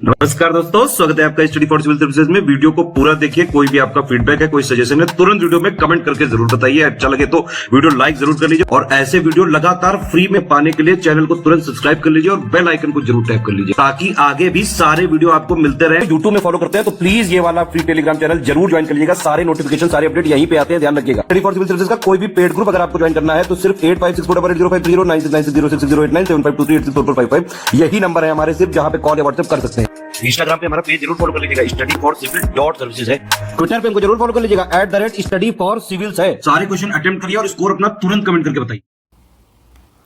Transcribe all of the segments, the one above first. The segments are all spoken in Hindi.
नमस्कार दोस्तों, स्वागत है आपका स्टडी फॉर सिविल सर्विसेज में। वीडियो को पूरा देखिए। कोई भी आपका फीडबैक है, कोई सजेशन है, तुरंत वीडियो में कमेंट करके जरूर बताइए। अच्छा लगे तो वीडियो लाइक जरूर कर लीजिए और ऐसे वीडियो लगातार फ्री में पाने के लिए चैनल को तुरंत सब्सक्राइब कर लीजिए और बेल आइकन को जरूर टैप कर लीजिए ताकि आगे भी सारे वीडियो आपको मिलते रहे। यूट्यूब में फॉलो करते हैं तो प्लीज ये वाला फ्री टेलीग्राम चैनल जरूर ज्वाइन कर लीजिएगा। सारे नोटिफिकेशन, सारे अपडेट यहीं पे आते हैं, ध्यान रखिएगा। स्टडी फॉर सिविल सर्विसेज का कोई भी पेड ग्रुप अगर आपको ज्वाइन करना है तो सिर्फ 856480560660897523864455 यही नंबर है हमारे, सिर्फ जहां पे कॉल या व्हाट्सएप कर सकते हैं। इंस्टाग्राम पे हमारा पेज जरूर फॉलो कर लीजिएगा, studyforcivil.services है। ट्विटर पे हमको जरूर फॉलो कर लीजिएगा, @studyforcivils है। सारे क्वेश्चन अटेम्प्ट करिए और स्कोर अपना तुरंत कमेंट करके बताइए।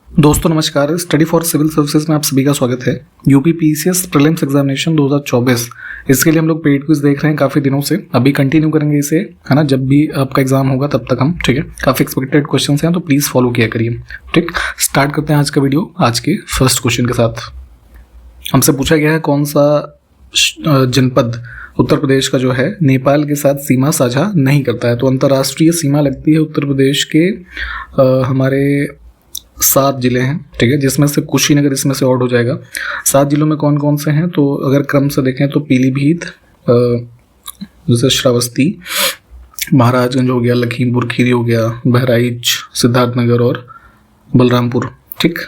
दोस्तों नमस्कार, स्टडी फॉर सिविल सर्विसेज में आप सभी का स्वागत है। यूपी पीसीएस प्रीलिम्स एग्जामिनेशन 2024, इसके लिए हम लोग पेड क्विज देख रहे हैं काफ़ी दिनों से। अभी कंटिन्यू करेंगे इसे, है ना। जब भी आपका एग्जाम होगा तब तक हम, ठीक है। काफ़ी एक्सपेक्टेड क्वेश्चन हैं तो प्लीज़ फॉलो किया करिए, ठीक। स्टार्ट करते हैं आज का वीडियो आज के फर्स्ट क्वेश्चन के साथ। हमसे पूछा गया है कौन सा जनपद उत्तर प्रदेश का जो है नेपाल के साथ सीमा साझा नहीं करता है। तो अंतर्राष्ट्रीय सीमा लगती है उत्तर प्रदेश के हमारे 7 जिले हैं, ठीक है, जिसमें से कुशीनगर इसमें से ऑड हो जाएगा। 7 जिलों में कौन कौन से हैं तो अगर क्रम से देखें तो पीलीभीत, जैसे श्रावस्ती, महाराजगंज हो गया, लखीमपुर खीरी हो गया, बहराइच, सिद्धार्थनगर और बलरामपुर, ठीक।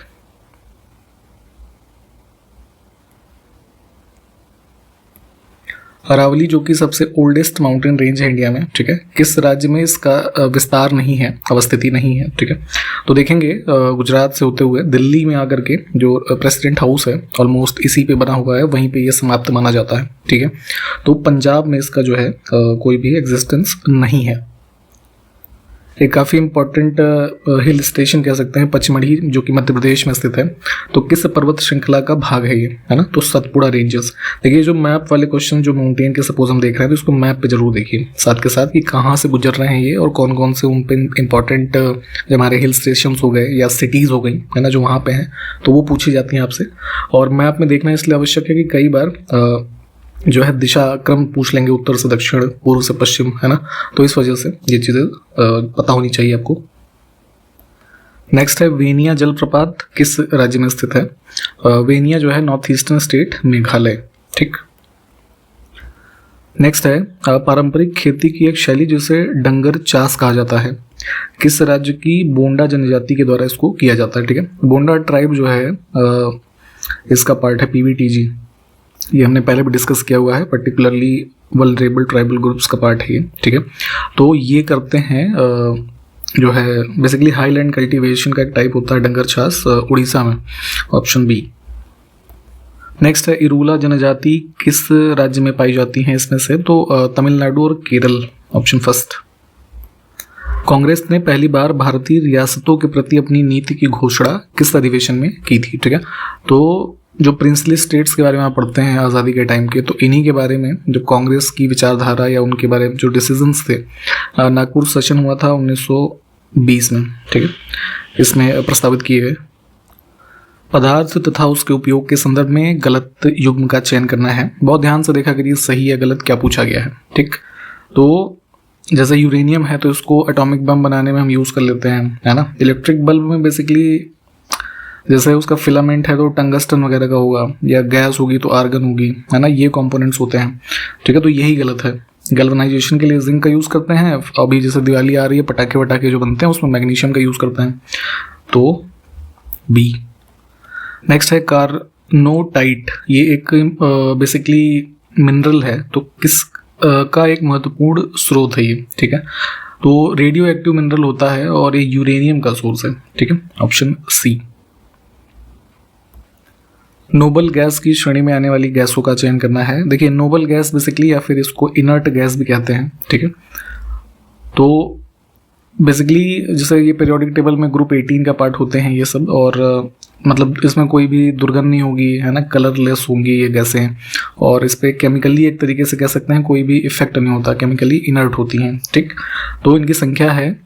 अरावली जो कि सबसे ओल्डेस्ट माउंटेन रेंज है इंडिया में, ठीक है, किस राज्य में इसका विस्तार नहीं है, अवस्थिति नहीं है, ठीक है। तो देखेंगे गुजरात से होते हुए दिल्ली में आकर के जो प्रेसिडेंट हाउस है ऑलमोस्ट इसी पे बना हुआ है, वहीं पे ये समाप्त माना जाता है, ठीक है। तो पंजाब में इसका जो है कोई भी एग्जिस्टेंस नहीं है। एक काफ़ी इंपॉर्टेंट हिल स्टेशन कह सकते हैं पचमढ़ी, जो कि मध्य प्रदेश में स्थित है। तो किस पर्वत श्रृंखला का भाग है ये, है ना। तो सतपुड़ा रेंजेस। देखिए जो मैप वाले क्वेश्चन जो माउंटेन के सपोज हम देख रहे हैं तो इसको मैप पे जरूर देखिए साथ के साथ कि कहाँ से गुजर रहे हैं ये और कौन कौन से उन पे इंपॉर्टेंट जो हमारे हिल स्टेशन हो गए या सिटीज़ हो गई, है ना, जो वहाँ पे हैं, तो वो पूछी जाती हैं आपसे। और मैप में देखना इसलिए आवश्यक है कि कई बार जो है दिशा क्रम पूछ लेंगे, उत्तर से दक्षिण, पूर्व से पश्चिम, है ना। तो इस वजह से ये चीज़ें पता होनी चाहिए आपको। नेक्स्ट है वेनिया जलप्रपात किस राज्य में स्थित है। वेनिया जो है नॉर्थ ईस्टर्न स्टेट मेघालय, ठीक। नेक्स्ट है पारंपरिक खेती की एक शैली जिसे डंगर चास कहा जाता है, किस राज्य की बोंडा जनजाति के द्वारा इसको किया जाता है, ठीक है। बोंडा ट्राइब जो है इसका पार्ट है पीवीटीजी, ये हमने पहले भी डिस्कस किया हुआ है, पर्टिकुलरली वल्नरेबल ट्राइबल ग्रुप्स का पार्ट है ये, ठीक है। तो ये करते हैं जो है बेसिकली हाईलैंड कल्टीवेशन का एक टाइप होता है डंगर छास, उड़ीसा में, ऑप्शन बी। नेक्स्ट है इरूला जनजाति किस राज्य में पाई जाती हैं इसमें से, तो तमिलनाडु और केरल, ऑप्शन फर्स्ट। कांग्रेस ने पहली बार भारतीय रियासतों के प्रति अपनी नीति की घोषणा किस अधिवेशन में की थी, ठीक है। तो जो प्रिंसली स्टेट्स के बारे में आप पढ़ते हैं आज़ादी के टाइम के, तो इन्हीं के बारे में जो कांग्रेस की विचारधारा या उनके बारे में जो डिसीजंस थे, नागपुर सेशन हुआ था 1920 में, ठीक है, इसमें प्रस्तावित किए गए। पदार्थ तथा उसके उपयोग के संदर्भ में गलत युग्म का चयन करना है। बहुत ध्यान से देखा करिए सही या गलत क्या पूछा गया है, ठीक। तो जैसे यूरेनियम है तो इसको एटॉमिक बम बनाने में हम यूज़ कर लेते हैं, है ना। इलेक्ट्रिक बल्ब में बेसिकली जैसे उसका फिलामेंट है तो टंगस्टन वगैरह का होगा, या गैस होगी तो आर्गन होगी, है ना, ये कंपोनेंट्स होते हैं, ठीक है। तो यही गलत है। गैल्वेनाइजेशन के लिए जिंक का यूज़ करते हैं। अभी जैसे दिवाली आ रही है, पटाखे वटाखे जो बनते हैं उसमें मैग्नीशियम का यूज़ करते हैं, तो बी। नेक्स्ट है कार्नोटाइट, ये एक बेसिकली मिनरल है, तो किस का एक महत्वपूर्ण स्रोत है ये, ठीक है। तो रेडियो एक्टिव मिनरल होता है और ये यूरेनियम का सोर्स है, ठीक है, ऑप्शन सी। नोबल गैस की श्रेणी में आने वाली गैसों का चयन करना है। देखिए नोबल गैस बेसिकली, या फिर इसको इनर्ट गैस भी कहते हैं, ठीक है। तो बेसिकली जैसे ये पीरियोडिक टेबल में ग्रुप 18 का पार्ट होते हैं ये सब, और मतलब इसमें कोई भी दुर्गंध नहीं होगी, है ना, कलरलेस होंगी ये गैसें, और इस पर केमिकली एक तरीके से कह सकते हैं कोई भी इफेक्ट नहीं होता, केमिकली इनर्ट होती हैं, ठीक। तो इनकी संख्या है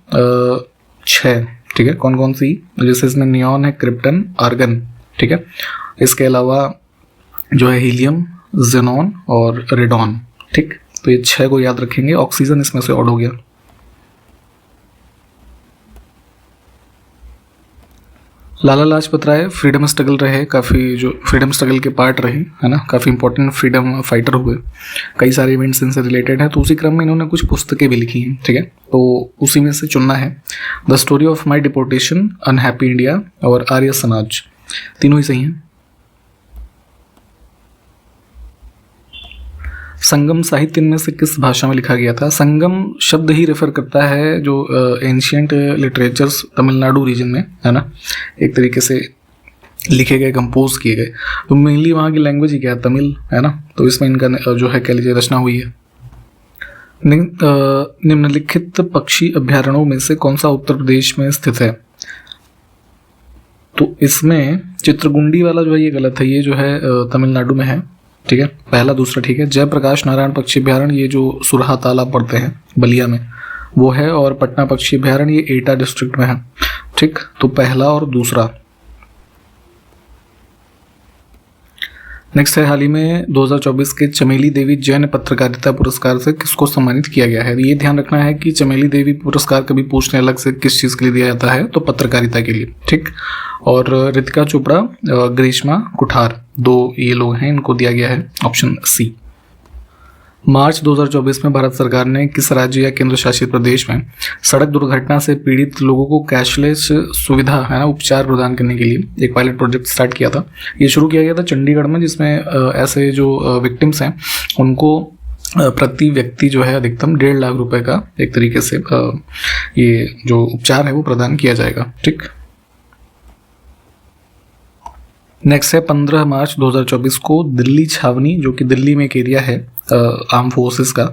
6, ठीक है। कौन कौन सी, जैसे इसमें नियॉन है, क्रिप्टन, आर्गन, ठीक है। इसके अलावा जो है हीलियम, जेनॉन और रेडॉन, ठीक। तो ये 6 को याद रखेंगे। ऑक्सीजन इसमें से ऑड हो गया। लाला लाजपत राय फ्रीडम स्ट्रगल रहे, काफ़ी जो फ्रीडम स्ट्रगल के पार्ट रहे, है ना, काफ़ी इंपॉर्टेंट फ्रीडम फाइटर हुए, कई सारे इवेंट्स इनसे रिलेटेड हैं। तो उसी क्रम में इन्होंने कुछ पुस्तकें भी लिखी हैं, ठीक है, तो उसी में से चुनना है। The story of my deportation, unhappy India और आर्य समाज, तीनों ही सही हैं। संगम साहित्य इनमें से किस भाषा में लिखा गया था? संगम शब्द ही रेफर करता है जो एंशियंट लिटरेचर्स तमिलनाडु रीजन में, है ना, एक तरीके से लिखे गए, कंपोज किए गए। तो मेनली वहाँ की लैंग्वेज ही क्या है? तमिल, है ना। तो इसमें इनका जो है कह लीजिए रचना हुई है। निम्नलिखित पक्षी अभ्यारण्यों में से कौन सा उत्तर प्रदेश में स्थित है? तो इसमें चित्रगुंडी वाला जो है ये गलत है, ये जो है तमिलनाडु में है, ठीक है, पहला दूसरा ठीक है। जयप्रकाश नारायण पक्षी अभ्यारण्य ये जो सुरहा तालाब पड़ते हैं बलिया में वो है, और पटना पक्षी अभ्यारण्य ये एटा डिस्ट्रिक्ट में है, ठीक। तो पहला और दूसरा। नेक्स्ट है, हाल ही में 2024 के चमेली देवी जैन पत्रकारिता पुरस्कार से किसको सम्मानित किया गया है? ये ध्यान रखना है कि चमेली देवी पुरस्कार कभी पूछने अलग से किस चीज़ के लिए दिया जाता है, तो पत्रकारिता के लिए, ठीक। और रितिका चोपड़ा, ग्रीष्मा कुठार, दो ये लोग हैं, इनको दिया गया है ऑप्शन सी। मार्च 2024 में भारत सरकार ने किस राज्य या केंद्र शासित प्रदेश में सड़क दुर्घटना से पीड़ित लोगों को कैशलेस सुविधा, है ना, उपचार प्रदान करने के लिए एक पायलट प्रोजेक्ट स्टार्ट किया था? ये शुरू किया गया था चंडीगढ़ में, जिसमें ऐसे जो विक्टिम्स हैं उनको प्रति व्यक्ति जो है अधिकतम 1.5 लाख रुपए का एक तरीके से ये जो उपचार है वो प्रदान किया जाएगा, ठीक। नेक्स्ट है, 15 मार्च 2024 को दिल्ली छावनी, जो कि दिल्ली में एक एरिया है आर्म फोर्सेस का,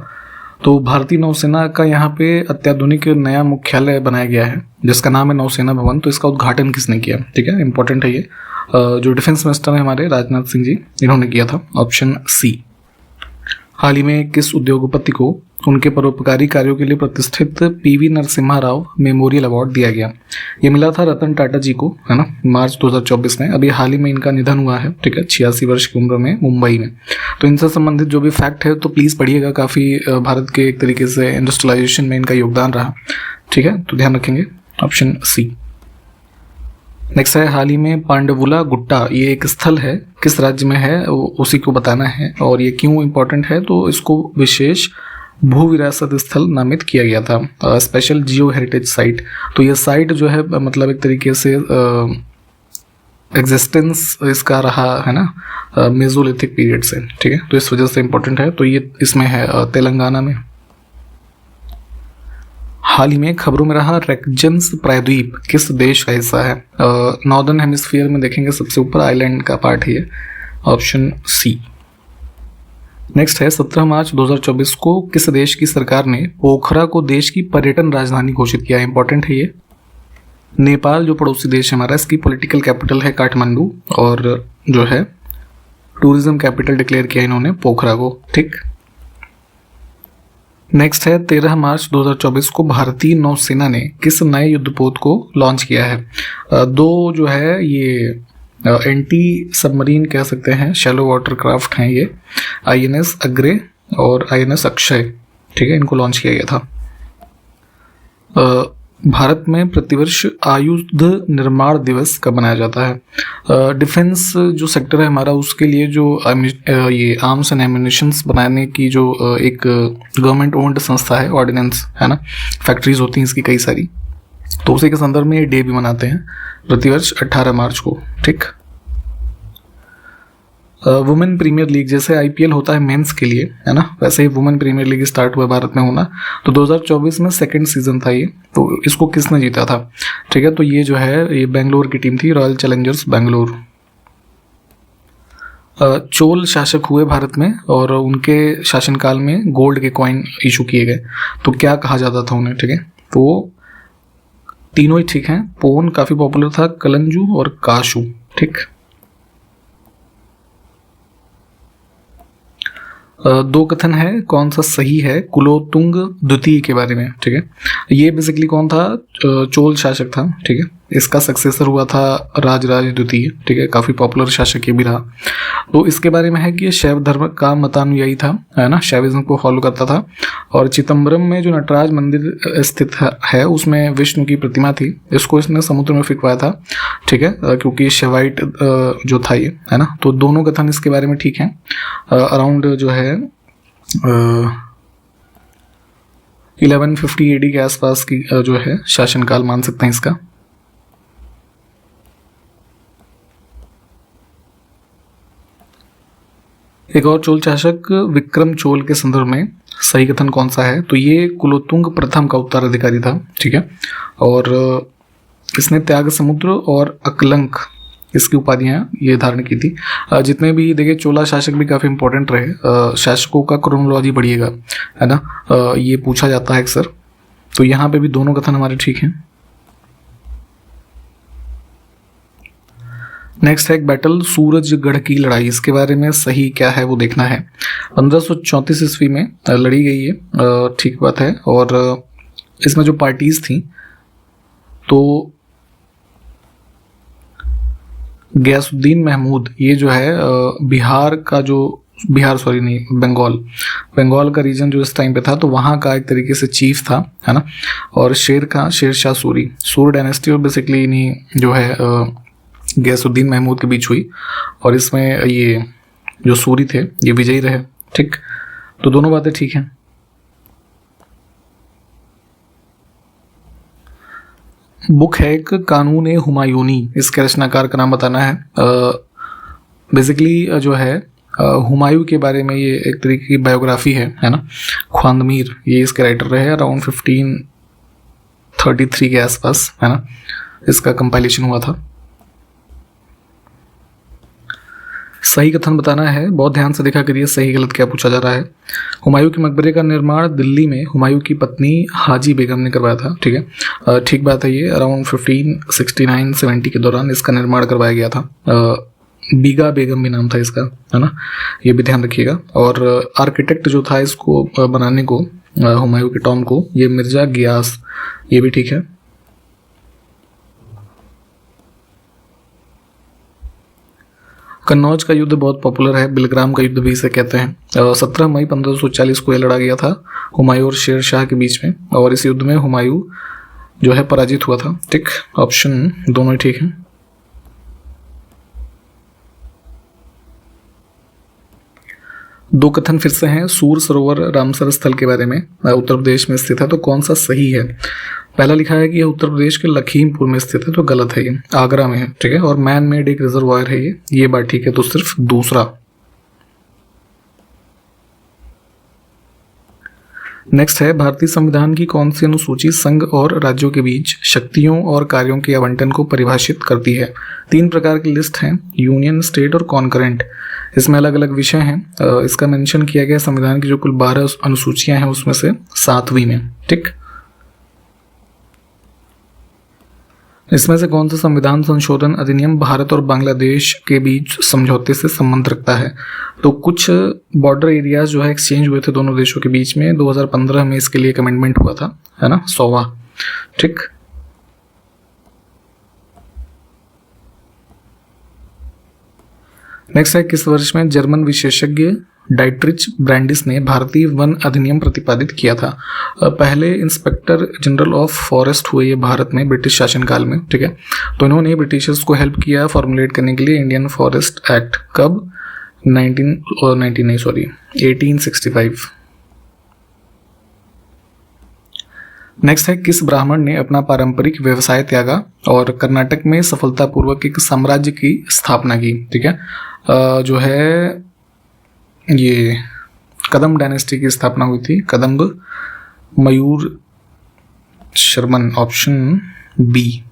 तो भारतीय नौसेना का यहाँ पे अत्याधुनिक नया मुख्यालय बनाया गया है जिसका नाम है नौसेना भवन। तो इसका उद्घाटन किसने किया? ठीक है, इंपॉर्टेंट है ये। जो डिफेंस मिनिस्टर है हमारे राजनाथ सिंह जी, इन्होंने किया था, ऑप्शन सी। हाल ही में किस उद्योगपति को उनके परोपकारी कार्यों के लिए प्रतिष्ठित PV Narasimha Rao memorial award दिया गया? ये मिला था रतन टाटा जी को, है ना, मार्च 2024 में। अभी हाल ही में इनका निधन हुआ है, ठीक है, 86 वर्ष की उम्र में, मुंबई में। तो इनसे संबंधित जो भी फैक्ट है तो प्लीज़ पढ़िएगा, काफ़ी भारत के एक तरीके से इंडस्ट्रियलाइजेशन में इनका योगदान रहा, ठीक है, तो ध्यान रखेंगे, ऑप्शन सी। नेक्स्ट है, हाल ही में पांडवुला गुट्टा, ये एक स्थल है, किस राज्य में है उसी को बताना है, और ये क्यों इंपॉर्टेंट है? तो इसको विशेष भू विरासत स्थल नामित किया गया था, स्पेशल जियो हेरिटेज साइट। तो ये साइट जो है मतलब एक तरीके से एग्जिस्टेंस इसका रहा है ना मेसोलिथिक पीरियड से, ठीक है, तो इस वजह से इंपॉर्टेंट है। तो ये इसमें है तेलंगाना में। हाल ही में खबरों में रहा रेक्जन्स प्रायद्वीप किस देश का हिस्सा है? नॉर्दर्न हेमिस्फीयर में देखेंगे सबसे ऊपर आइलैंड का पार्ट है, ऑप्शन सी। नेक्स्ट है, 17 मार्च 2024 को किस देश की सरकार ने पोखरा को देश की पर्यटन राजधानी घोषित किया? इंपॉर्टेंट है ये। नेपाल जो पड़ोसी देश है हमारा, इसकी पॉलिटिकल कैपिटल है काठमांडू, और जो है टूरिज्म कैपिटल डिक्लेयर किया इन्होंने पोखरा को, ठीक। नेक्स्ट है, 13 मार्च 2024 को भारतीय नौसेना ने किस नए युद्धपोत को लॉन्च किया है? दो जो है ये एंटी सबमरीन कह सकते हैं, शैलो वाटर क्राफ्ट हैं ये, INS अग्रे और INS अक्षय, ठीक है, इनको लॉन्च किया गया था। भारत में प्रतिवर्ष आयुध निर्माण दिवस कब मनाया जाता है? डिफेंस जो सेक्टर है हमारा, उसके लिए जो ये आर्म्स एंड एम्यूनिशंस बनाने की जो एक गवर्नमेंट ओन्ड संस्था है, ऑर्डिनेंस, है ना, फैक्ट्रीज होती हैं इसकी कई सारी, तो उसी के संदर्भ में ये डे भी मनाते हैं प्रतिवर्ष 18 मार्च को, ठीक। वुमेन प्रीमियर लीग, जैसे IPL होता है मेंस के लिए, है ना, वैसे ही वुमेन प्रीमियर लीग स्टार्ट हुआ भारत में होना। तो 2024 में सेकंड सीजन था ये, तो इसको किसने जीता था? ठीक है, तो ये जो है ये बेंगलोर की टीम थी, रॉयल चैलेंजर्स बेंगलोर। चोल शासक हुए भारत में और उनके शासनकाल में गोल्ड के कॉइन इशू किए गए, तो क्या कहा जाता था उन्हें? ठीक है, तो तीनों ही ठीक हैं। पोन काफी पॉपुलर था, कलंजू और काशू, ठीक। दो कथन है, कौन सा सही है कुलोत्तुंग द्वितीय के बारे में? ठीक है, ये बेसिकली कौन था? चोल शासक था, ठीक है। इसका सक्सेसर हुआ था राजराज द्वितीय, ठीक है, काफ़ी पॉपुलर शासक ये भी रहा। तो इसके बारे में है कि ये शैव धर्म का मतानुयायी था, है ना, शैविज्म को फॉलो करता था। और चिदम्बरम में जो नटराज मंदिर स्थित है उसमें विष्णु की प्रतिमा थी, इसको इसने समुद्र में फेंकवाया था, ठीक है, क्योंकि शेवाइट जो था ये, है ना। तो दोनों कथन इसके बारे में ठीक हैं। अराउंड जो है 1150 AD के आसपास की जो है शासनकाल मान सकते हैं इसका। एक और चोल शासक विक्रम चोल के संदर्भ में सही कथन कौन सा है? तो ये कुलोत्तुंग प्रथम का उत्तराधिकारी था, ठीक है, और इसने त्याग समुद्र और अकलंक इसकी उपाधियां ये धारण की थी। जितने भी देखिए चोला शासक भी काफ़ी इंपॉर्टेंट रहे, शासकों का क्रोनोलॉजी पढ़िएगा, है ना, ये पूछा जाता है अक्सर। तो यहाँ पे भी दोनों कथन हमारे ठीक हैं। नेक्स्ट है एक बैटल सूरजगढ़ की लड़ाई, इसके बारे में सही क्या है वो देखना है। 1534 ईस्वी में लड़ी गई है, ठीक बात है। और इसमें जो पार्टीज थी तो गयासुद्दीन महमूद, ये जो है बंगाल का रीजन जो इस टाइम पे था, तो वहाँ का एक तरीके से चीफ था, है ना। और शेरशाह सूरी डायनेस्टी और बेसिकली इन्हीं जो है गयासुद्दीन महमूद के बीच हुई, और इसमें ये जो सूरी थे ये विजयी रहे, ठीक। तो दोनों बातें ठीक हैं। बुक है एक कानून हुमायूनी, इसके रचनाकार का नाम बताना है। बेसिकली जो है हुमायूं के बारे में ये एक तरीके की बायोग्राफी है ना। ख्वांदमीर ये इसके राइटर रहे, अराउंड 1533 के आसपास, है ना, इसका कंपाइलेशन हुआ था। सही कथन बताना है, बहुत ध्यान से देखा करिए सही गलत क्या पूछा जा रहा है। हुमायूं के मकबरे का निर्माण दिल्ली में हुमायूं की पत्नी हाजी बेगम ने करवाया था, ठीक है, ठीक बात है। ये अराउंड 1569-70 के दौरान इसका निर्माण करवाया गया था। बीगा बेगम भी नाम था इसका, है ना, ये भी ध्यान रखिएगा। और आर्किटेक्ट जो था इसको बनाने को, हुमायूं के टॉम को, ये मिर्जा गियास, ये भी ठीक है। कन्नौज का युद्ध बहुत पॉपुलर है, बिलग्राम का युद्ध भी इसे कहते हैं। 17 मई 1540 को यह लड़ा गया था हुमायूं और शेर शाह के बीच में, और इस युद्ध में हुमायूं जो है पराजित हुआ था, ठीक। ऑप्शन दोनों ही ठीक हैं। दो कथन फिर से हैं। सूर सरोवर रामसर स्थल के बारे में उत्तर प्रदेश में स्थित है, तो कौन सा सही है? पहला लिखा है कि यह उत्तर प्रदेश के लखीमपुर में स्थित है, तो गलत है, ये आगरा में है, ठीक है। और मैन मेड एक रिजर्वायर है ये बात ठीक है, तो सिर्फ दूसरा। नेक्स्ट है भारतीय संविधान की कौन सी अनुसूची संघ और राज्यों के बीच शक्तियों और कार्यों के आवंटन को परिभाषित करती है? 3 प्रकार की लिस्ट है, यूनियन, स्टेट और कॉन्करेंट। इसमें अलग अलग विषय हैं। इसका मेंशन किया गया संविधान की जो कुल 12 अनुसूचियां हैं उसमें से 7वीं में, ठीक। इसमें से कौन सा संविधान संशोधन अधिनियम भारत और बांग्लादेश के बीच समझौते से संबंध रखता है? तो कुछ बॉर्डर एरियाज जो है एक्सचेंज हुए थे दोनों देशों के बीच में, 2015 में इसके लिए एक अमेंडमेंट हुआ था, है ना, 100वां, ठीक। नेक्स्ट है किस वर्ष में जर्मन विशेषज्ञ डाइट्रिच ब्रैंडिस ने भारतीय वन अधिनियम प्रतिपादित किया था? पहले इंस्पेक्टर जनरल ऑफ फॉरेस्ट हुए ये भारत में ब्रिटिश शासनकाल में, ठीक है। तो इन्होंने ब्रिटिशर्स को हेल्प किया फॉर्मुलेट करने के लिए इंडियन फॉरेस्ट एक्ट। कब? 1865। नेक्स्ट है किस ब्राह्मण ने अपना पारंपरिक व्यवसाय त्यागा और कर्नाटक में सफलतापूर्वक एक साम्राज्य की स्थापना की? ठीक है, जो है ये कदम डायनेस्टी की स्थापना हुई थी, कदम्ब मयूर शर्मन, ऑप्शन बी।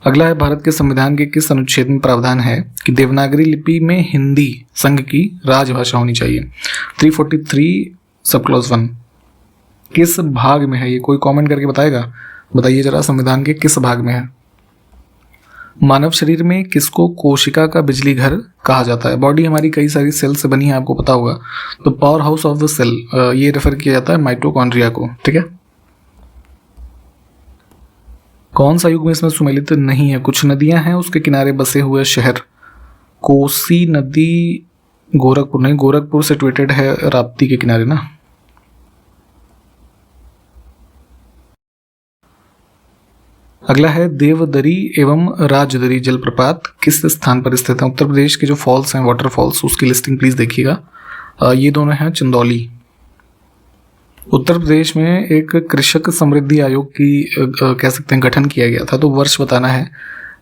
अगला है भारत के संविधान के किस अनुच्छेद में प्रावधान है कि देवनागरी लिपि में हिंदी संघ की राजभाषा होनी चाहिए? 343 सब क्लॉज 1 किस भाग में है? ये कोई कमेंट करके बताएगा, बताइए जरा, संविधान के किस भाग में है? मानव शरीर में किसको कोशिका का बिजली घर कहा जाता है? बॉडी हमारी कई सारी सेल से बनी है, आपको पता होगा, तो power house of the cell ये रेफर किया जाता है माइटोकॉन्ड्रिया को, ठीक है। कौन सा युग में इसमें सुमेलित नहीं है? कुछ नदियां हैं उसके किनारे बसे हुए शहर। कोसी नदी गोरखपुर नहीं, गोरखपुर सिचुएटेड है राप्ती के किनारे ना। अगला है देवदरी एवं राजदरी जलप्रपात किस स्थान पर स्थित है? उत्तर प्रदेश के जो फॉल्स हैं, वाटरफॉल्स, उसकी लिस्टिंग प्लीज देखिएगा। ये दोनों हैं चंदौली। उत्तर प्रदेश में एक कृषक समृद्धि आयोग की कह सकते हैं गठन किया गया था, तो वर्ष बताना है।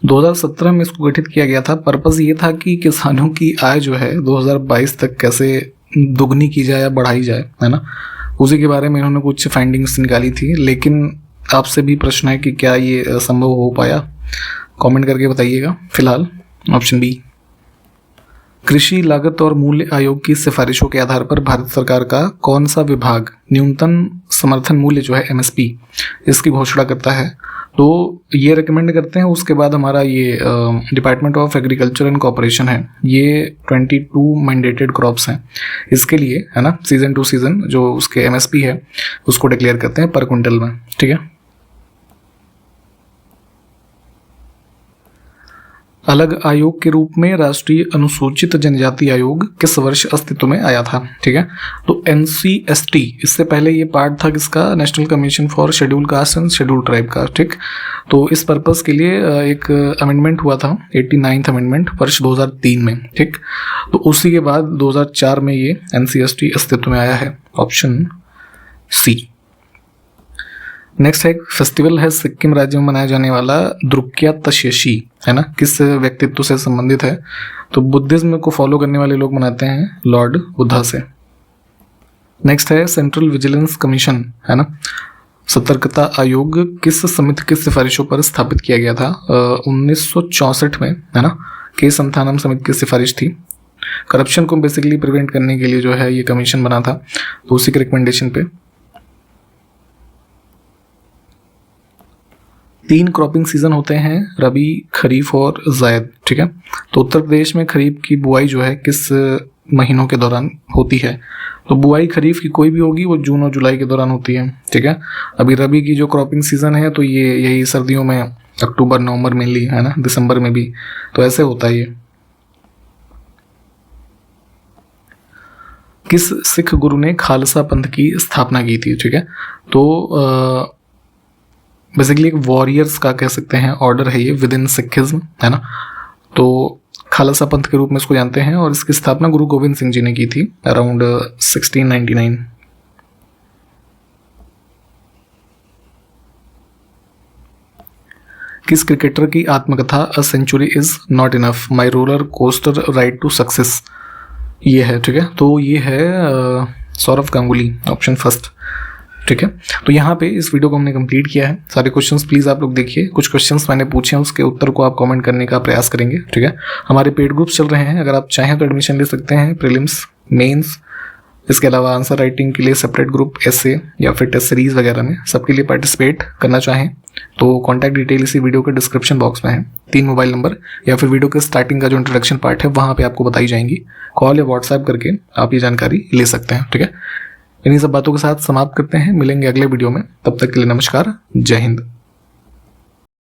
2017 में इसको गठित किया गया था। पर्पस ये था कि किसानों की आय जो है 2022 तक कैसे दुगनी की जाए या बढ़ाई जाए, है ना, उसी के बारे में इन्होंने कुछ फाइंडिंग्स निकाली थी। लेकिन आपसे भी प्रश्न है कि क्या ये संभव हो पाया? कमेंट करके बताइएगा। फिलहाल ऑप्शन बी। कृषि लागत और मूल्य आयोग की सिफारिशों के आधार पर भारत सरकार का कौन सा विभाग न्यूनतम समर्थन मूल्य जो है एमएसपी इसकी घोषणा करता है? तो ये रिकमेंड करते हैं। उसके बाद हमारा ये department of agriculture and corporation है, ये 22 मैंडेटेड क्रॉप्स हैं इसके लिए, है ना, सीजन टू सीजन जो उसके एमएसपी है उसको डिक्लेयर करते हैं पर क्विंटल में। ठीक है। अलग आयोग के रूप में राष्ट्रीय अनुसूचित जनजाति आयोग किस वर्ष अस्तित्व में आया था? ठीक है, तो NCST, इससे पहले ये पार्ट था किसका? National commission for schedule caste and schedule tribe का। ठीक, तो इस पर्पस के लिए एक अमेंडमेंट हुआ था, 89th अमेंडमेंट वर्ष 2003 में। ठीक, तो उसी के बाद 2004 में ये NCST अस्तित्व में आया है। Option C. नेक्स्ट है फेस्टिवल है सिक्किम राज्य में मनाया जाने वाला द्रुक्या तशेशी, है ना, किस व्यक्तित्व से संबंधित है? तो बुद्धिज्म को फॉलो करने वाले लोग मनाते हैं लॉर्ड बुद्धा से। नेक्स्ट है सेंट्रल विजिलेंस कमीशन, है ना, सतर्कता आयोग किस समिति की सिफारिशों पर स्थापित किया गया था? 1964 में, है ना, के संथानम समिति की सिफारिश थी। करप्शन को बेसिकली प्रिवेंट करने के लिए जो है ये कमीशन बना था, तो उसी के रिकमेंडेशन पे। 3 क्रॉपिंग सीजन होते हैं, रबी, खरीफ और जायद। ठीक है, तो उत्तर प्रदेश में खरीफ की बुआई जो है किस महीनों के दौरान होती है? तो बुआई खरीफ की कोई भी होगी वो जून और जुलाई के दौरान होती है। ठीक है, अभी रबी की जो क्रॉपिंग सीजन है तो ये यही सर्दियों में, अक्टूबर नवंबर मेनली, है ना, दिसंबर में भी, तो ऐसे होता है ये। किस सिख गुरु ने खालसा पंथ की स्थापना की थी? ठीक है, तो बेसिकली एक वॉरियर्स का कह सकते हैं ऑर्डर है ये विद इन सिखिज्म, है ना, तो खालसा पंथ के रूप में इसको जानते हैं और इसकी स्थापना गुरु गोविंद सिंह जी ने की थी अराउंड 1699। किस क्रिकेटर की आत्मकथा a century is not enough, my roller coaster ride to success ये है? ठीक है, तो ये है सौरव गांगुली, ऑप्शन फर्स्ट। ठीक है, तो यहाँ पे इस वीडियो को हमने कंप्लीट किया है। सारे क्वेश्चंस प्लीज़ आप लोग देखिए। कुछ क्वेश्चंस मैंने पूछे हैं उसके उत्तर को आप कमेंट करने का प्रयास करेंगे। ठीक है, हमारे पेड ग्रुप्स चल रहे हैं, अगर आप चाहें तो एडमिशन ले सकते हैं, प्रीलिम्स, मेंस, इसके अलावा आंसर राइटिंग के लिए सेपरेट ग्रुप, ऐसे या फिर टेस्ट सीरीज वगैरह में सबके लिए पार्टिसिपेट करना चाहें तो कॉन्टैक्ट डिटेल इसी वीडियो के डिस्क्रिप्शन बॉक्स में है। 3 मोबाइल नंबर या फिर वीडियो के स्टार्टिंग का जो इंट्रोडक्शन पार्ट है वहाँ पे आपको बताई जाएंगी। कॉल या व्हाट्सएप करके आप ये जानकारी ले सकते हैं। ठीक है, इन्हीं सब बातों के साथ समाप्त करते हैं, मिलेंगे अगले वीडियो में, तब तक के लिए नमस्कार, जय हिंद।